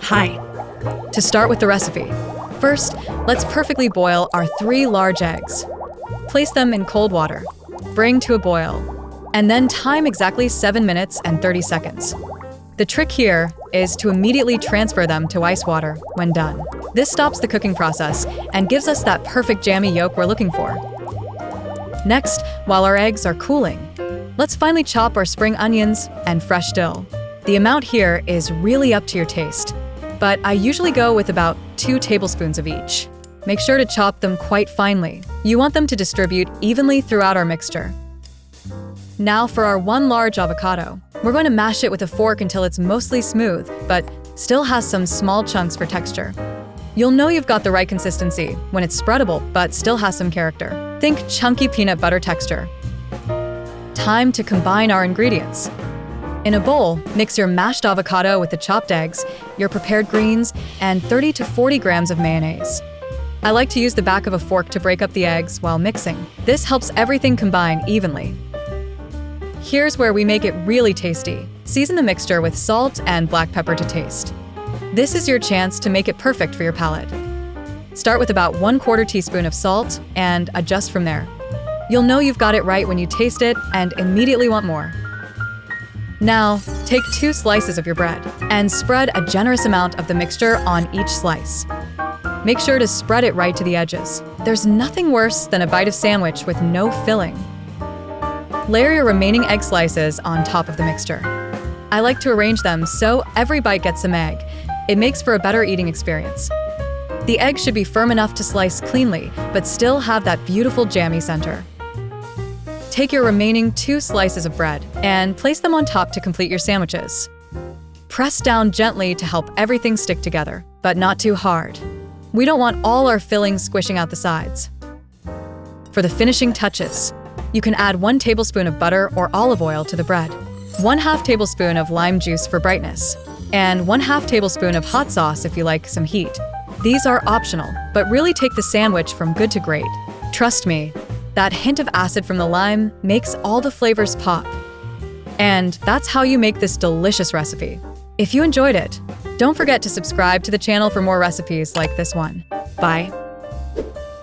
Hi. To start with the recipe, first, let's perfectly boil our 3 large eggs. Place them in cold water, bring to a boil, and then time exactly 7 minutes and 30 seconds. The trick here is to immediately transfer them to ice water when done. This stops the cooking process and gives us that perfect jammy yolk we're looking for. Next, while our eggs are cooling, let's finely chop our spring onions and fresh dill. The amount here is really up to your taste, but I usually go with about 2 tablespoons of each. Make sure to chop them quite finely. You want them to distribute evenly throughout our mixture. Now for our 1 large avocado. We're going to mash it with a fork until it's mostly smooth, but still has some small chunks for texture. You'll know you've got the right consistency when it's spreadable, but still has some character. Think chunky peanut butter texture. Time to combine our ingredients. In a bowl, mix your mashed avocado with the chopped eggs, your prepared greens, and 30 to 40 grams of mayonnaise. I like to use the back of a fork to break up the eggs while mixing. This helps everything combine evenly. Here's where we make it really tasty. Season the mixture with salt and black pepper to taste. This is your chance to make it perfect for your palate. Start with about 1/4 teaspoon of salt and adjust from there. You'll know you've got it right when you taste it and immediately want more. Now, take 2 slices of your bread and spread a generous amount of the mixture on each slice. Make sure to spread it right to the edges. There's nothing worse than a bite of sandwich with no filling. Layer your remaining egg slices on top of the mixture. I like to arrange them so every bite gets some egg. It makes for a better eating experience. The egg should be firm enough to slice cleanly, but still have that beautiful jammy center. Take your remaining 2 slices of bread and place them on top to complete your sandwiches. Press down gently to help everything stick together, but not too hard. We don't want all our fillings squishing out the sides. For the finishing touches, you can add 1 tablespoon of butter or olive oil to the bread, 1/2 tablespoon of lime juice for brightness, and 1/2 tablespoon of hot sauce if you like some heat. These are optional, but really take the sandwich from good to great. Trust me, that hint of acid from the lime makes all the flavors pop. And that's how you make this delicious recipe. If you enjoyed it, don't forget to subscribe to the channel for more recipes like this one. Bye.